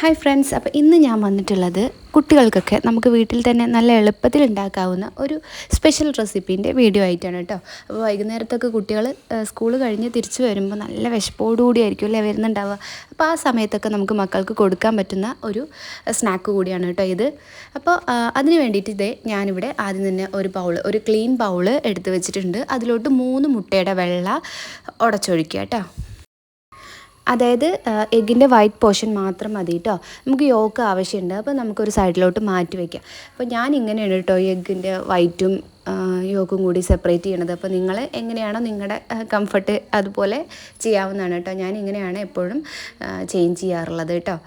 Hi friends, അപ്പോൾ ഇന്ന് ഞാൻ വന്നിട്ടുള്ളത് കുട്ടികൾക്കൊക്കെ നമുക്ക് വീട്ടിൽ തന്നെ നല്ല എളുപ്പത്തിൽ ഉണ്ടാക്കാവുന്ന ഒരു സ്പെഷ്യൽ റെസിപ്പീൻ്റെ വീഡിയോ ആയിട്ടാണ് കേട്ടോ. അപ്പോൾ വൈകുന്നേരത്തൊക്കെ കുട്ടികൾ സ്കൂൾ കഴിഞ്ഞ് തിരിച്ചു വരുമ്പോൾ നല്ല വിശപ്പോടുകൂടി ആയിരിക്കും അല്ലേ വരുന്നുണ്ടാവുക. അപ്പോൾ ആ സമയത്തൊക്കെ നമുക്ക് മക്കൾക്ക് കൊടുക്കാൻ പറ്റുന്ന ഒരു സ്നാക്ക് കൂടിയാണ് കേട്ടോ ഇത്. അപ്പോൾ അതിന് വേണ്ടിയിട്ട് ഞാനിവിടെ ആദ്യം തന്നെ ഒരു ക്ലീൻ ബൗള് എടുത്ത് വെച്ചിട്ടുണ്ട്. അതിലോട്ട് 3 മുട്ടയുടെ വെള്ള ഉടച്ചൊഴിക്കുക കേട്ടോ. അതായത് എഗ്ഗിൻ്റെ വൈറ്റ് പോർഷൻ മാത്രം മതി കേട്ടോ. നമുക്ക് യോക്ക് ആവശ്യമുണ്ട്, അപ്പോൾ നമുക്കൊരു സൈഡിലോട്ട് മാറ്റി വയ്ക്കാം. അപ്പോൾ ഞാൻ ഇങ്ങനെയാണ് കേട്ടോ എഗ്ഗിൻ്റെ വൈറ്റും യോക്കും കൂടി സെപ്പറേറ്റ് ചെയ്യണത്. അപ്പോൾ നിങ്ങൾ എങ്ങനെയാണോ നിങ്ങളുടെ കംഫർട്ട് അതുപോലെ ചെയ്യാവുന്നതാണ് കേട്ടോ. ഞാൻ ഇങ്ങനെയാണ് എപ്പോഴും ചേഞ്ച് ചെയ്യാറുള്ളത് കേട്ടോ.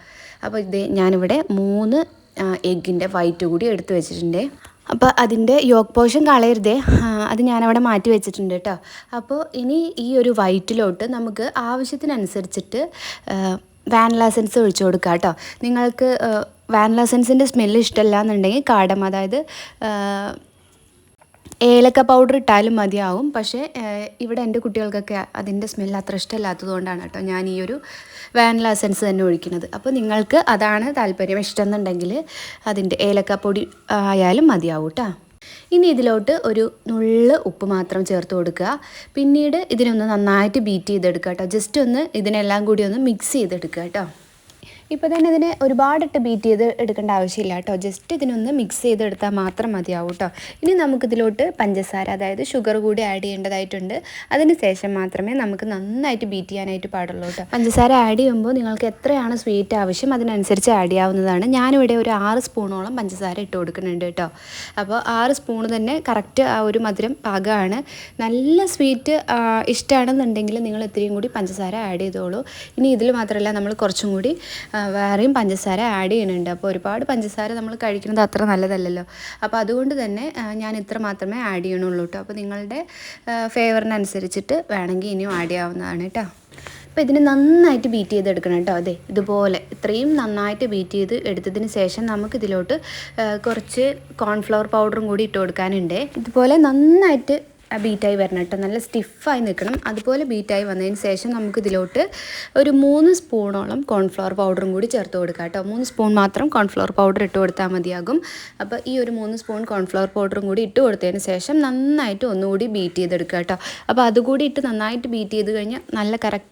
അപ്പോൾ ഞാനിവിടെ 3 എഗ്ഗിൻ്റെ വൈറ്റ് കൂടി എടുത്ത് വെച്ചിട്ടുണ്ട്. അപ്പോൾ അതിൻ്റെ യോക്ക് പോർഷൻ കളയരുതേ, അത് ഞാനവിടെ മാറ്റി വെച്ചിട്ടുണ്ട് കേട്ടോ. അപ്പോൾ ഇനി ഈ ഒരു വൈറ്റിലോട്ട് നമുക്ക് ആവശ്യത്തിനനുസരിച്ചിട്ട് വാനില എസൻസ് ഒഴിച്ചു കൊടുക്കുക കേട്ടോ. നിങ്ങൾക്ക് വാനില എസൻസിൻ്റെ സ്മെല്ല് ഇഷ്ടമല്ല എന്നുണ്ടെങ്കിൽ കാടം, അതായത് ഏലക്ക പൗഡർ ഇട്ടാലും മതിയാവും. പക്ഷേ ഇവിടെ എൻ്റെ കുട്ടികൾക്കൊക്കെ അതിൻ്റെ സ്മെല്ല് അത്ര ഇഷ്ടമല്ലാത്തത് കൊണ്ടാണ് കേട്ടോ ഞാൻ ഈ ഒരു വാനില എസൻസ് തന്നെ ഒഴിക്കുന്നത്. അപ്പോൾ നിങ്ങൾക്ക് അതാണ് താല്പര്യം ഇഷ്ടമെന്നുണ്ടെങ്കിൽ അതിൻ്റെ ഏലക്കപ്പൊടി ആയാലും മതിയാവും കേട്ടോ. ഇനി ഇതിലോട്ട് ഒരു നുള്ള് ഉപ്പ് മാത്രം ചേർത്ത് കൊടുക്കുക. പിന്നീട് ഇതിനൊന്ന് നന്നായിട്ട് ബീറ്റ് ചെയ്തെടുക്കുക കേട്ടോ. ജസ്റ്റ് ഒന്ന് ഇതിനെല്ലാം കൂടി ഒന്ന് മിക്സ് ചെയ്തെടുക്കുക കേട്ടോ. ഇപ്പോൾ തന്നെ ഇതിനെ ഒരുപാടിട്ട് ബീറ്റ് ചെയ്ത് എടുക്കേണ്ട ആവശ്യമില്ല കേട്ടോ. ജസ്റ്റ് ഇതിനൊന്ന് മിക്സ് ചെയ്തെടുത്താൽ മാത്രം മതിയാവും കേട്ടോ. ഇനി നമുക്കിതിലോട്ട് പഞ്ചസാര, അതായത് ഷുഗർ കൂടി ആഡ് ചെയ്യേണ്ടതായിട്ടുണ്ട്. അതിന് ശേഷം മാത്രമേ നമുക്ക് നന്നായിട്ട് ബീറ്റ് ചെയ്യാനായിട്ട് പാടുള്ളൂ കേട്ടോ. പഞ്ചസാര ആഡ് ചെയ്യുമ്പോൾ നിങ്ങൾക്ക് എത്രയാണ് സ്വീറ്റ് ആവശ്യം അതിനനുസരിച്ച് ആഡ് ചെയ്യാവുന്നതാണ്. ഞാനിവിടെ ഒരു 6 സ്പൂണോളം പഞ്ചസാര ഇട്ട് കൊടുക്കുന്നുണ്ട് കേട്ടോ. അപ്പോൾ 6 സ്പൂൺ തന്നെ കറക്റ്റ് ആ ഒരു മധുരം പാകമാണ്. നല്ല സ്വീറ്റ് ഇഷ്ടമാണെന്നുണ്ടെങ്കിൽ നിങ്ങൾ ഇത്രയും കൂടി പഞ്ചസാര ആഡ് ചെയ്തോളൂ. ഇനി ഇതിൽ മാത്രമല്ല, നമ്മൾ കുറച്ചും കൂടി വേറെയും പഞ്ചസാര ആഡ് ചെയ്യുന്നുണ്ട്. അപ്പോൾ ഒരുപാട് പഞ്ചസാര നമ്മൾ കഴിക്കുന്നത് അത്ര നല്ലതല്ലല്ലോ. അപ്പോൾ അതുകൊണ്ട് തന്നെ ഞാൻ ഇത്ര മാത്രമേ ആഡ് ചെയ്യണുള്ളൂ കേട്ടോ. അപ്പോൾ നിങ്ങളുടെ ഫേവറിനനുസരിച്ചിട്ട് വേണമെങ്കിൽ ഇനിയും ആഡ് ചെയ്യാവുന്നതാണ് കേട്ടോ. അപ്പോൾ ഇതിന് നന്നായിട്ട് ബീറ്റ് ചെയ്തെടുക്കണം കേട്ടോ. അതെ, ഇതുപോലെ ഇത്രയും നന്നായിട്ട് ബീറ്റ് ചെയ്ത് എടുത്തതിന് ശേഷം നമുക്കിതിലോട്ട് കുറച്ച് കോൺഫ്ലവർ പൗഡറും കൂടി ഇട്ട് കൊടുക്കാനുണ്ട്. ഇതുപോലെ നന്നായിട്ട് ബീറ്റായി വരണം കേട്ടോ. നല്ല സ്റ്റിഫായി നിൽക്കണം. അതുപോലെ ബീറ്റായി വന്നതിന് ശേഷം നമുക്കിതിലോട്ട് ഒരു 3 സ്പൂണോളം കോൺഫ്ലവർ പൗഡറും കൂടി ചേർത്ത് കൊടുക്കാം കേട്ടോ. 3 സ്പൂൺ മാത്രം കോൺഫ്ലവർ പൗഡർ ഇട്ട് കൊടുത്താൽ മതിയാകും. അപ്പോൾ ഈ ഒരു 3 സ്പൂൺ കോൺഫ്ലവർ പൗഡറും കൂടി ഇട്ട് കൊടുത്തതിന് ശേഷം നന്നായിട്ട് ഒന്നുകൂടി ബീറ്റ് ചെയ്തെടുക്കുക കേട്ടോ. അപ്പോൾ അതുകൂടി ഇട്ട് നന്നായിട്ട് ബീറ്റ് ചെയ്ത് കഴിഞ്ഞാൽ നല്ല കറക്റ്റ്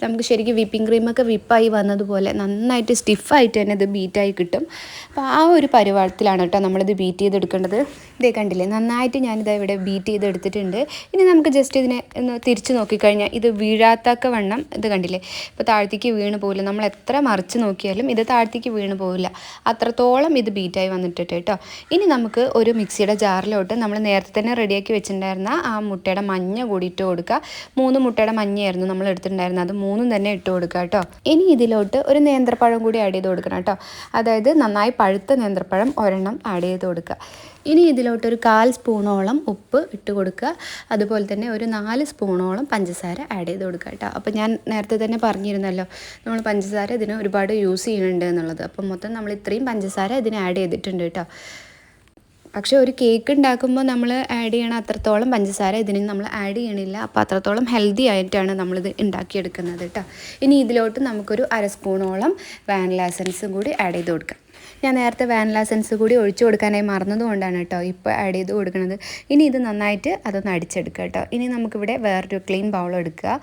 നമുക്ക് ശരിക്കും വിപ്പിംഗ് ക്രീമൊക്കെ വിപ്പായി വന്നതുപോലെ നന്നായിട്ട് സ്റ്റിഫായിട്ട് തന്നെ ഇത് ബീറ്റായി കിട്ടും. അപ്പോൾ ആ ഒരു പരുവത്തിലാണ് കേട്ടോ നമ്മളിത് ബീറ്റ് ചെയ്തെടുക്കേണ്ടത്. ഇതേ കണ്ടില്ലേ, നന്നായിട്ട് ഞാനിത് ഇവിടെ ബീറ്റ് ചെയ്തെടുത്തിട്ടുണ്ട്. ഇനി നമുക്ക് ജസ്റ്റ് ഇതിനെ ഒന്ന് തിരിച്ച് നോക്കിക്കഴിഞ്ഞാൽ ഇത് വീഴാത്തക്ക വണ്ണം ഇത് കണ്ടില്ലേ, ഇപ്പോൾ താഴത്തേക്ക് വീണ് പോകില്ല. നമ്മൾ എത്ര മറിച്ച് നോക്കിയാലും ഇത് താഴത്തേക്ക് വീണ് പോകില്ല. അത്രത്തോളം ഇത് ബീറ്റായി വന്നിട്ടുണ്ട് കേട്ടോ. ഇനി നമുക്ക് ഒരു മിക്സിയുടെ ജാറിലോട്ട് നമ്മൾ നേരത്തെ തന്നെ റെഡിയാക്കി വെച്ചിട്ടുണ്ടായിരുന്ന ആ മുട്ടയുടെ മഞ്ഞ കൂടി ഇട്ട് കൊടുക്കുക. 3 മുട്ടയുടെ മഞ്ഞയായിരുന്നു നമ്മൾ എടുത്തിട്ടുണ്ടായിരുന്നത്. അത് 3 തന്നെ ഇട്ട് കൊടുക്കുക കേട്ടോ. ഇനി ഇതിലോട്ട് ഒരു നേന്ത്രപ്പഴം കൂടി ആഡ് ചെയ്ത് കൊടുക്കണം കേട്ടോ. അതായത് നന്നായി പഴുത്ത നേന്ത്രപ്പഴം ഒരെണ്ണം ആഡ് ചെയ്ത് കൊടുക്കുക. ഇനി ഇതിലോട്ടൊരു 1/4 സ്പൂണോളം ഉപ്പ് ഇട്ട് കൊടുക്കുക. അതുപോലെ തന്നെ ഒരു 4 സ്പൂണോളം പഞ്ചസാര ആഡ് ചെയ്ത് കൊടുക്കുക കേട്ടോ. അപ്പോൾ ഞാൻ നേരത്തെ തന്നെ പറഞ്ഞിരുന്നല്ലോ, നമ്മൾ പഞ്ചസാര ഇതിന് ഒരുപാട് യൂസ് ചെയ്യുന്നുണ്ട് എന്നുള്ളത്. അപ്പം മൊത്തം നമ്മൾ ഇത്രയും പഞ്ചസാര ഇതിന് ആഡ് ചെയ്തിട്ടുണ്ട് കേട്ടോ. പക്ഷേ ഒരു കേക്ക് ഉണ്ടാക്കുമ്പോൾ നമ്മൾ ആഡ് ചെയ്യണ അത്രത്തോളം പഞ്ചസാര ഇതിന് നമ്മൾ ആഡ് ചെയ്യണില്ല. അപ്പോൾ അത്രത്തോളം ഹെൽത്തി ആയിട്ടാണ് നമ്മളിത് ഉണ്ടാക്കിയെടുക്കുന്നത് കേട്ടോ. ഇനി ഇതിലോട്ട് നമുക്കൊരു 1/2 സ്പൂണോളം വാനില എസൻസും കൂടി ആഡ് ചെയ്ത് കൊടുക്കാം. ഞാൻ നേരത്തെ വാനില എസൻസ് കൂടി ഒഴിച്ചു കൊടുക്കാനായി മറന്നതുകൊണ്ടാണ് കേട്ടോ ഇപ്പോൾ ആഡ് ചെയ്ത് കൊടുക്കുന്നത്. ഇനി ഇത് നന്നായിട്ട് അതൊന്ന് അടിച്ചെടുക്കുക കേട്ടോ. ഇനി നമുക്കിവിടെ വേറൊരു ക്ലീൻ ബൗൾ എടുക്കുക.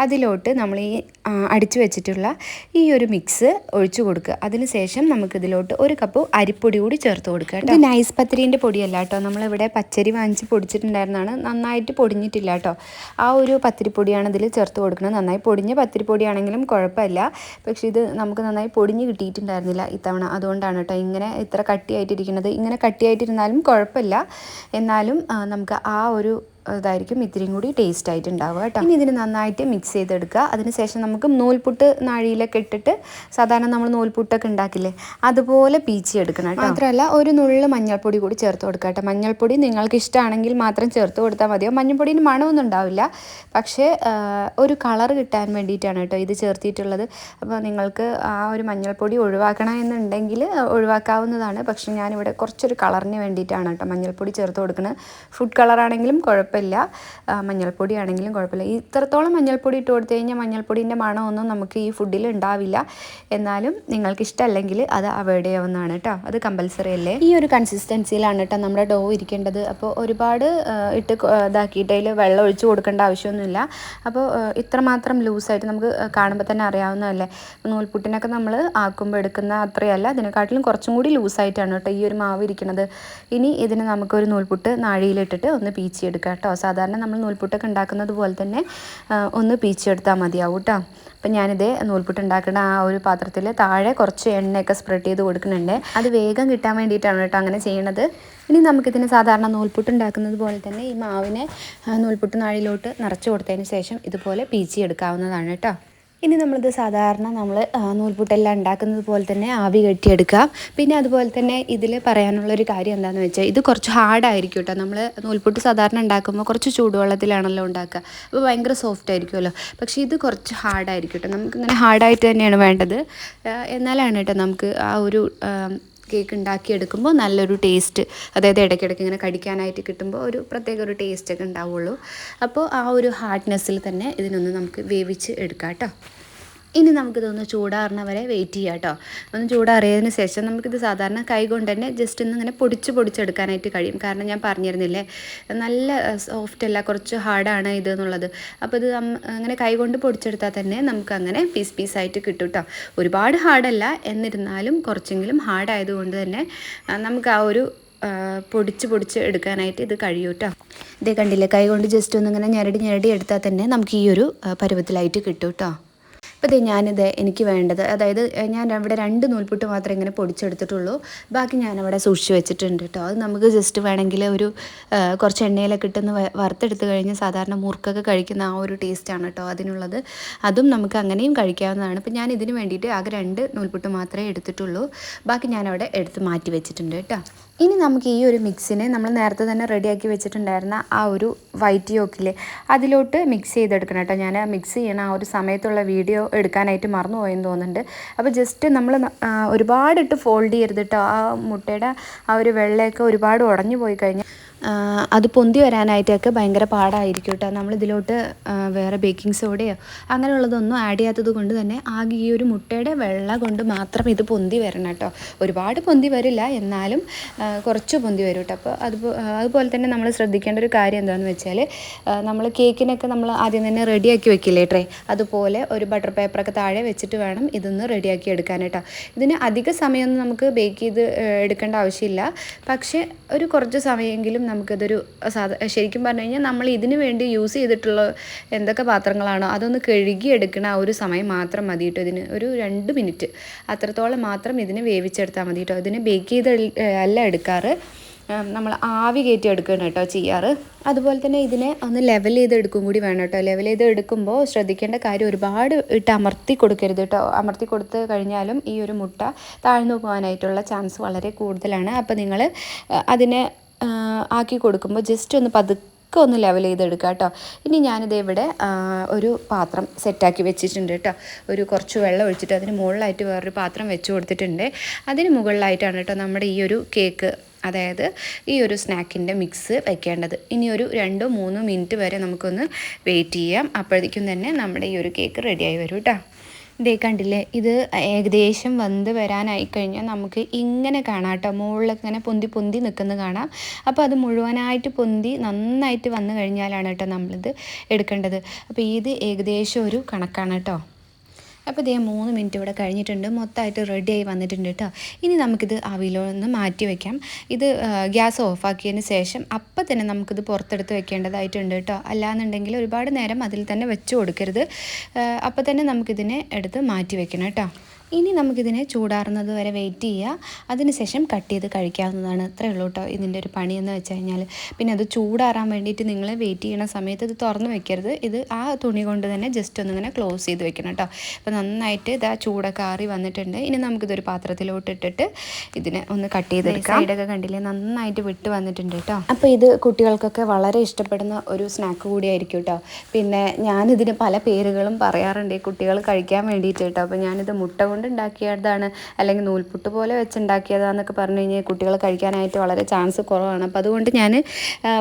അതിലോട്ട് നമ്മൾ ഈ അടിച്ചു വെച്ചിട്ടുള്ള ഈ ഒരു മിക്സ് ഒഴിച്ചു കൊടുക്കുക. അതിനുശേഷം നമുക്കിതിലോട്ട് 1 കപ്പ് അരിപ്പൊടി കൂടി ചേർത്ത് കൊടുക്കുക കേട്ടോ. ഇത് നൈസ് പത്തിരീൻ്റെ പൊടിയല്ല കേട്ടോ, നമ്മളിവിടെ പച്ചരി വാങ്ങിച്ച് പൊടിച്ചിട്ടുണ്ടായിരുന്നതാണ്. നന്നായിട്ട് പൊടിഞ്ഞിട്ടില്ല കേട്ടോ. ആ ഒരു പത്തിരിപ്പൊടിയാണ് ഇതിൽ ചേർത്ത് കൊടുക്കുന്നത്. നന്നായി പൊടിഞ്ഞ പത്തിരിപ്പൊടിയാണെങ്കിലും കുഴപ്പമില്ല. പക്ഷേ ഇത് നമുക്ക് നന്നായി പൊടിഞ്ഞ് കിട്ടിയിട്ടുണ്ടായിരുന്നില്ല ഇത്തവണ. അതുകൊണ്ടാണ് കേട്ടോ ഇങ്ങനെ ഇത്ര കട്ടിയായിട്ടിരിക്കുന്നത്. ഇങ്ങനെ കട്ടിയായിട്ടിരുന്നാലും കുഴപ്പമില്ല, എന്നാലും നമുക്ക് ആ ഒരു അതായിരിക്കും ഇത്തിരിയും കൂടി ടേസ്റ്റ് ആയിട്ട് ഉണ്ടാവുക കേട്ടോ. ഇനി ഇതിന് നന്നായിട്ട് മിക്സ് ചെയ്തെടുക്കുക. അതിനുശേഷം നമുക്ക് നൂൽപുട്ട് നാഴിയിലൊക്കെ ഇട്ടിട്ട് സാധാരണ നമ്മൾ നൂൽപുട്ടൊക്കെ ഉണ്ടാക്കില്ലേ, അതുപോലെ പീച്ചി എടുക്കണം കേട്ടോ. മാത്രമല്ല ഒരു നുള്ള് മഞ്ഞൾപ്പൊടി കൂടി ചേർത്ത് കൊടുക്കുക കേട്ടോ. മഞ്ഞൾപ്പൊടി നിങ്ങൾക്ക് ഇഷ്ടമാണെങ്കിൽ മാത്രം ചേർത്ത് കൊടുത്താൽ മതിയോ. മഞ്ഞൾപ്പൊടിന് മണമൊന്നും ഉണ്ടാവില്ല, പക്ഷേ ഒരു കളർ കിട്ടാൻ വേണ്ടിയിട്ടാണ് കേട്ടോ ഇത് ചേർത്തിട്ടുള്ളത്. അപ്പോൾ നിങ്ങൾക്ക് ആ ഒരു മഞ്ഞൾപ്പൊടി ഒഴിവാക്കണം എന്നുണ്ടെങ്കിൽ ഒഴിവാക്കാവുന്നതാണ്. പക്ഷേ ഞാനിവിടെ കുറച്ചൊരു കളറിന് വേണ്ടിയിട്ടാണ് കേട്ടോ മഞ്ഞൾപ്പൊടി ചേർത്ത് കൊടുക്കുന്നത്. ഫുഡ് കളറാണെങ്കിലും കുഴപ്പമില്ല. കുഴപ്പമില്ല, മഞ്ഞൾപ്പൊടി ആണെങ്കിലും കുഴപ്പമില്ല. ഇത്രത്തോളം മഞ്ഞൾപ്പൊടി ഇട്ട് കൊടുത്തു കഴിഞ്ഞാൽ മഞ്ഞൾപ്പൊടിൻ്റെ മണമൊന്നും നമുക്ക് ഈ ഫുഡിൽ ഉണ്ടാവില്ല. എന്നാലും നിങ്ങൾക്ക് ഇഷ്ടമല്ലെങ്കിൽ അത് അവോയ്ഡ് ചെയ്യാവുന്നതാണ് കേട്ടോ, അത് കമ്പൽസറി അല്ലേ. ഈ ഒരു കൺസിസ്റ്റൻസിയിലാണ് കേട്ടോ നമ്മുടെ ഡോ ഇരിക്കേണ്ടത്. അപ്പോൾ ഒരുപാട് ഇട്ട് ഇതാക്കിയിട്ട് അതിൽ വെള്ളം ഒഴിച്ച് കൊടുക്കേണ്ട ആവശ്യമൊന്നുമില്ല. അപ്പോൾ ഇത്രമാത്രം ലൂസായിട്ട് നമുക്ക് കാണുമ്പോൾ തന്നെ അറിയാവുന്നതല്ലേ. നൂൽപുട്ടിനൊക്കെ നമ്മൾ ആക്കുമ്പോൾ എടുക്കുന്ന അത്രയല്ല, അതിനെക്കാട്ടിലും കുറച്ചും കൂടി ലൂസായിട്ടാണ് കേട്ടോ ഈ ഒരു മാവ് ഇരിക്കുന്നത്. ഇനി ഇതിന് നമുക്കൊരു നൂൽപുട്ട് നാഴിയിലിട്ടിട്ട് ഒന്ന് പീച്ചിയെടുക്കാം കേട്ടോ. സാധാരണ നമ്മൾ നൂൽപുട്ടൊക്കെ ഉണ്ടാക്കുന്നത് പോലെ തന്നെ ഒന്ന് പീച്ചിയെടുത്താൽ മതിയാവും കേട്ടോ. അപ്പം ഞാനിത് നൂൽപുട്ട് ഉണ്ടാക്കുന്ന ആ ഒരു പാത്രത്തിൽ താഴെ കുറച്ച് എണ്ണയൊക്കെ സ്പ്രെഡ് ചെയ്ത് കൊടുക്കുന്നുണ്ട്. അത് വേഗം കിട്ടാൻ വേണ്ടിയിട്ടാണ് കേട്ടോ അങ്ങനെ ചെയ്യണത്. ഇനി നമുക്കിതിന് സാധാരണ നൂൽപുട്ട് ഉണ്ടാക്കുന്നത് പോലെ തന്നെ ഈ മാവിനെ നൂൽപുട്ട് നാഴിയിലോട്ട് നിറച്ച് കൊടുത്തതിന് ശേഷം ഇതുപോലെ പീച്ചി എടുക്കാവുന്നതാണ് കേട്ടോ. ഇനി നമ്മളിത് സാധാരണ നമ്മൾ നൂൽപുട്ടെല്ലാം ഉണ്ടാക്കുന്നത് പോലെ തന്നെ ആവി കെട്ടിയെടുക്കാം. പിന്നെ അതുപോലെ തന്നെ ഇതിൽ പറയാനുള്ളൊരു കാര്യം എന്താണെന്ന് വെച്ചാൽ ഇത് കുറച്ച് ഹാർഡായിരിക്കും കേട്ടോ. നമ്മൾ നൂൽപുട്ട് സാധാരണ ഉണ്ടാക്കുമ്പോൾ കുറച്ച് ചൂടുവെള്ളത്തിലാണല്ലോ ഉണ്ടാക്കുക, അപ്പോൾ ഭയങ്കര സോഫ്റ്റ് ആയിരിക്കുമല്ലോ. പക്ഷേ ഇത് കുറച്ച് ഹാർഡായിരിക്കും കേട്ടോ. നമുക്കിങ്ങനെ ഹാർഡായിട്ട് തന്നെയാണ് വേണ്ടത്. എന്നാലാണ് കേട്ടോ നമുക്ക് ആ ഒരു കേക്ക് ഉണ്ടാക്കിയെടുക്കുമ്പോൾ നല്ലൊരു ടേസ്റ്റ്, അതായത് ഇടയ്ക്കിടയ്ക്ക് ഇങ്ങനെ കടിക്കാനായിട്ട് കിട്ടുമ്പോൾ ഒരു പ്രത്യേക ഒരു ടേസ്റ്റൊക്കെ ഉണ്ടാവുള്ളൂ. അപ്പോൾ ആ ഒരു ഹാർഡ്നെസ്സിൽ തന്നെ ഇതിനൊന്ന് നമുക്ക് വേവിച്ച് എടുക്കാം കേട്ടോ. ഇനി നമുക്കിതൊന്ന് ചൂടാറുന്ന വരെ വെയിറ്റ് ചെയ്യാം കേട്ടോ. ഒന്ന് ചൂടാറിയതിന് ശേഷം നമുക്കിത് സാധാരണ കൈ കൊണ്ട് തന്നെ ജസ്റ്റ് ഒന്ന് ഇങ്ങനെ പൊടിച്ചെടുക്കാനായിട്ട് കഴിയും. കാരണം ഞാൻ പറഞ്ഞിരുന്നില്ലേ നല്ല സോഫ്റ്റ് അല്ല, കുറച്ച് ഹാർഡാണ് ഇത് എന്നുള്ളത്. അപ്പോൾ ഇത് അങ്ങനെ കൈ കൊണ്ട് പൊടിച്ചെടുത്താൽ തന്നെ നമുക്കങ്ങനെ പീസായിട്ട് കിട്ടും കേട്ടോ. ഒരുപാട് ഹാർഡല്ല, എന്നിരുന്നാലും കുറച്ചെങ്കിലും ഹാർഡായതുകൊണ്ട് തന്നെ നമുക്ക് ആ ഒരു പൊടിച്ച് എടുക്കാനായിട്ട് ഇത് കഴിയും കേട്ടോ. ഇതേ കണ്ടില്ലേ, കൈ കൊണ്ട് ജസ്റ്റ് ഒന്നിങ്ങനെ ഞെരടി എടുത്താൽ തന്നെ നമുക്ക് ഈ ഒരു പരുവത്തിലായിട്ട് കിട്ടും കേട്ടോ. അപ്പോൾ ഞാനിത് എനിക്ക് വേണ്ടത്, അതായത് ഞാൻ അവിടെ 2 നൂൽപുട്ട് മാത്രമേ ഇങ്ങനെ പൊടിച്ചെടുത്തിട്ടുള്ളൂ. ബാക്കി ഞാനവിടെ സൂക്ഷിച്ച് വെച്ചിട്ടുണ്ട് കേട്ടോ. അത് നമുക്ക് ജസ്റ്റ് വേണമെങ്കിൽ ഒരു കുറച്ച് എണ്ണയിലൊക്കെ ഇട്ടൊന്ന് വറുത്തെടുത്ത് കഴിഞ്ഞ് സാധാരണ മുറുക്കൊക്കെ കഴിക്കുന്ന ആ ഒരു ടേസ്റ്റാണ് കേട്ടോ അതിനുള്ളത്. അതും നമുക്ക് അങ്ങനെയും കഴിക്കാവുന്നതാണ്. അപ്പോൾ ഞാൻ ഇതിന് വേണ്ടിയിട്ട് ആകെ 2 നൂൽപുട്ട് മാത്രമേ എടുത്തിട്ടുള്ളൂ. ബാക്കി ഞാനവിടെ എടുത്ത് മാറ്റി വെച്ചിട്ടുണ്ട് കേട്ടോ. ഇനി നമുക്ക് ഈ ഒരു മിക്സിനെ നമ്മൾ നേരത്തെ തന്നെ റെഡിയാക്കി വെച്ചിട്ടുണ്ടായിരുന്ന ആ ഒരു വൈറ്റ് യോക്കിലെ അതിലോട്ട് മിക്സ് ചെയ്തെടുക്കണം കേട്ടോ. ഞാൻ മിക്സ് ചെയ്യണ ആ ഒരു സമയത്തുള്ള വീഡിയോ എടുക്കാനായിട്ട് മറന്നുപോയെന്ന് തോന്നുന്നുണ്ട്. അപ്പോൾ ജസ്റ്റ് നമ്മൾ ഒരുപാടിട്ട് ഫോൾഡ് ചെയ്യരുത് കേട്ടോ. ആ മുട്ടയുടെ ആ ഒരു വെള്ളയൊക്കെ ഒരുപാട് ഉടഞ്ഞു പോയി കഴിഞ്ഞാൽ അത് പൊന്തി വരാനായിട്ടൊക്കെ ഭയങ്കര പാടായിരിക്കും കേട്ടോ. നമ്മളിതിലോട്ട് വേറെ ബേക്കിംഗ് സോഡയോ അങ്ങനെയുള്ളതൊന്നും ആഡ് ചെയ്യാത്തത് കൊണ്ട് തന്നെ ആകെ ഈ ഒരു മുട്ടയുടെ വെള്ള കൊണ്ട് മാത്രം ഇത് പൊന്തി വരണം കേട്ടോ. ഒരുപാട് പൊന്തി വരില്ല, എന്നാലും കുറച്ച് പൊന്തി വരും കേട്ടോ. അപ്പോൾ അതുപോലെ തന്നെ നമ്മൾ ശ്രദ്ധിക്കേണ്ട ഒരു കാര്യം എന്താണെന്ന് വെച്ചാൽ നമ്മൾ കേക്കിനൊക്കെ നമ്മൾ ആദ്യം തന്നെ റെഡിയാക്കി വെക്കില്ലേ ട്രേ, അതുപോലെ ഒരു ബട്ടർ പേപ്പറൊക്കെ താഴെ വെച്ചിട്ട് വേണം ഇതൊന്ന് റെഡിയാക്കി എടുക്കാൻ കേട്ടോ. ഇതിന് അധിക സമയമൊന്നും നമുക്ക് ബേക്ക് ചെയ്ത് എടുക്കേണ്ട ആവശ്യമില്ല. പക്ഷേ ഒരു കുറച്ച് സമയമെങ്കിലും നമുക്കിതൊരു ശരിക്കും പറഞ്ഞു കഴിഞ്ഞാൽ നമ്മൾ ഇതിന് വേണ്ടി യൂസ് ചെയ്തിട്ടുള്ള എന്തൊക്കെ പാത്രങ്ങളാണോ അതൊന്ന് കഴുകിയെടുക്കണ ആ ഒരു സമയം മാത്രം മതി കേട്ടോ. ഇതിന് ഒരു 2 മിനിറ്റ് അത്രത്തോളം മാത്രം ഇതിന് വേവിച്ചെടുത്താൽ മതി കേട്ടോ. ഇതിന് ബേക്ക് ചെയ്ത് അല്ല എടുക്കാറ്, നമ്മൾ ആവി കയറ്റി എടുക്കണം കേട്ടോ ചെയ്യാറ്. അതുപോലെ തന്നെ ഇതിനെ ഒന്ന് ലെവൽ ചെയ്തെടുക്കും കൂടി വേണം കേട്ടോ. ലെവൽ ചെയ്ത് എടുക്കുമ്പോൾ ശ്രദ്ധിക്കേണ്ട കാര്യം ഒരുപാട് ഇട്ട് അമർത്തി കൊടുക്കരുത് കേട്ടോ. അമർത്തി കൊടുത്ത് കഴിഞ്ഞാലും ഈ ഒരു മുട്ട താഴ്ന്നു പോകാനായിട്ടുള്ള ചാൻസ് വളരെ കൂടുതലാണ്. അപ്പോൾ നിങ്ങൾ അതിനെ ആക്കി കൊടുക്കുമ്പോൾ ജസ്റ്റ് ഒന്ന് പതുക്കെ ഒന്ന് ലെവൽ ചെയ്തെടുക്കുക കേട്ടോ. ഇനി ഞാനിത് ഇവിടെ ഒരു പാത്രം സെറ്റാക്കി വെച്ചിട്ടുണ്ട് കേട്ടോ. ഒരു കുറച്ച് വെള്ളം ഒഴിച്ചിട്ട് അതിന് മുകളിലായിട്ട് വേറൊരു പാത്രം വെച്ച് കൊടുത്തിട്ടുണ്ട്. അതിന് മുകളിലായിട്ടാണ് കേട്ടോ നമ്മുടെ ഈ ഒരു കേക്ക്, അതായത് ഈ ഒരു സ്നാക്കിൻ്റെ മിക്സ് വയ്ക്കേണ്ടത്. ഇനി ഒരു 2-3 മിനിറ്റ് വരെ നമുക്കൊന്ന് വെയിറ്റ് ചെയ്യാം. അപ്പോഴത്തേക്കും തന്നെ നമ്മുടെ ഈ ഒരു കേക്ക് റെഡിയായി വരും കേട്ടോ. ഇതേ കണ്ടില്ലേ, ഇത് ഏകദേശം വെന്ത് വരാനായി കഴിഞ്ഞാൽ നമുക്ക് ഇങ്ങനെ കാണാം കേട്ടോ. മുകളിലൊക്കെ ഇങ്ങനെ പൊന്തി നിൽക്കുന്നത് കാണാം. അപ്പോൾ അത് മുഴുവനായിട്ട് പൊന്തി നന്നായിട്ട് വന്നു കഴിഞ്ഞാലാണ് കേട്ടോ നമ്മളിത് എടുക്കേണ്ടത്. അപ്പോൾ ഇത് ഏകദേശം ഒരു കണക്കാണ് കേട്ടോ. അപ്പോൾ ഇതേ 3 മിനിറ്റ് ഇവിടെ കഴിഞ്ഞിട്ടുണ്ട്, മൊത്തമായിട്ട് റെഡിയായി വന്നിട്ടുണ്ട് കേട്ടോ. ഇനി നമുക്കിത് ആവിയിലൊന്ന് മാറ്റി വയ്ക്കാം. ഇത് ഗ്യാസ് ഓഫാക്കിയതിന് ശേഷം അപ്പം തന്നെ നമുക്കിത് പുറത്തെടുത്ത് വെക്കേണ്ടതായിട്ടുണ്ട് കേട്ടോ. അല്ലാന്നുണ്ടെങ്കിൽ ഒരുപാട് നേരം അതിൽ തന്നെ വെച്ച് കൊടുക്കരുത്. അപ്പം തന്നെ നമുക്കിതിനെ എടുത്ത് മാറ്റി വെക്കണം കേട്ടോ. ഇനി നമുക്കിതിനെ ചൂടാറുന്നത് വരെ വെയിറ്റ് ചെയ്യുക. അതിനുശേഷം കട്ട് ചെയ്ത് കഴിക്കാവുന്നതാണ്. അത്രയേ ഉള്ളൂ കേട്ടോ ഇതിൻ്റെ ഒരു പണിയെന്ന് വെച്ച് കഴിഞ്ഞാൽ. പിന്നെ അത് ചൂടാറാൻ വേണ്ടിയിട്ട് നിങ്ങൾ വെയിറ്റ് ചെയ്യുന്ന സമയത്ത് ഇത് തുറന്ന് വെക്കരുത്. ഇത് ആ തുണി കൊണ്ട് തന്നെ ജസ്റ്റ് ഒന്നിങ്ങനെ ക്ലോസ് ചെയ്ത് വെക്കണം കേട്ടോ. അപ്പോൾ നന്നായിട്ട് ഇതാ ചൂടൊക്കെ ആറി വന്നിട്ടുണ്ട്. ഇനി നമുക്കിതൊരു പാത്രത്തിലോട്ട് ഇട്ടിട്ട് ഇതിനെ ഒന്ന് കട്ട് ചെയ്തെടുക്കാം. സൈഡൊക്കെ കണ്ടില്ലേ, നന്നായിട്ട് വിട്ട് വന്നിട്ടുണ്ട് കേട്ടോ. അപ്പോൾ ഇത് കുട്ടികൾക്കൊക്കെ വളരെ ഇഷ്ടപ്പെടുന്ന ഒരു സ്നാക്ക് കൂടിയായിരിക്കും കേട്ടോ. പിന്നെ ഞാനിതിന് പല പേരുകളും പറയാറുണ്ട് കുട്ടികൾ കഴിക്കാൻ വേണ്ടിയിട്ട് കേട്ടോ. അപ്പോൾ ഞാനിത് മുട്ട കൊണ്ട് കൊണ്ട് ഉണ്ടാക്കിയതാണ് അല്ലെങ്കിൽ നൂൽപുട്ട് പോലെ വെച്ചുണ്ടാക്കിയതാണെന്നൊക്കെ പറഞ്ഞു കഴിഞ്ഞാൽ കുട്ടികൾ കഴിക്കാനായിട്ട് വളരെ ചാൻസ് കുറവാണ്. അപ്പോൾ അതുകൊണ്ട് ഞാൻ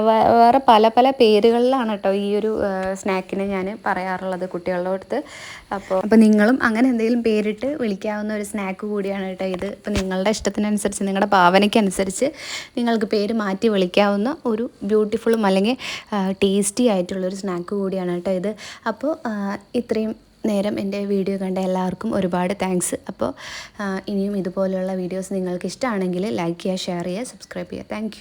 വേറെ പല പല പേരുകളിലാണ് കേട്ടോ ഈ ഒരു സ്നാക്കിനെ ഞാൻ പറയാറുള്ളത് കുട്ടികളുടെ അടുത്ത്. അപ്പോൾ നിങ്ങളും അങ്ങനെ എന്തെങ്കിലും പേരിട്ട് വിളിക്കാവുന്ന ഒരു സ്നാക്ക് കൂടിയാണ് കേട്ടോ ഇത്. അപ്പോൾ നിങ്ങളുടെ ഇഷ്ടത്തിനനുസരിച്ച് നിങ്ങളുടെ ഭാവനയ്ക്കനുസരിച്ച് നിങ്ങൾക്ക് പേര് മാറ്റി വിളിക്കാവുന്ന ഒരു ബ്യൂട്ടിഫുള്ളും അല്ലെങ്കിൽ ടേസ്റ്റി ആയിട്ടുള്ളൊരു സ്നാക്ക് കൂടിയാണ് കേട്ടോ ഇത്. അപ്പോൾ ഇത്രയും നേരം എൻ്റെ വീഡിയോ കണ്ട എല്ലാവർക്കും ഒരുപാട് താങ്ക്സ്. അപ്പോൾ ഇനിയും ഇതുപോലെയുള്ള വീഡിയോസ് നിങ്ങൾക്ക് ഇഷ്ടമാണെങ്കിൽ ലൈക്ക് ചെയ്യുക, ഷെയർ ചെയ്യുക, സബ്സ്ക്രൈബ് ചെയ്യുക. താങ്ക്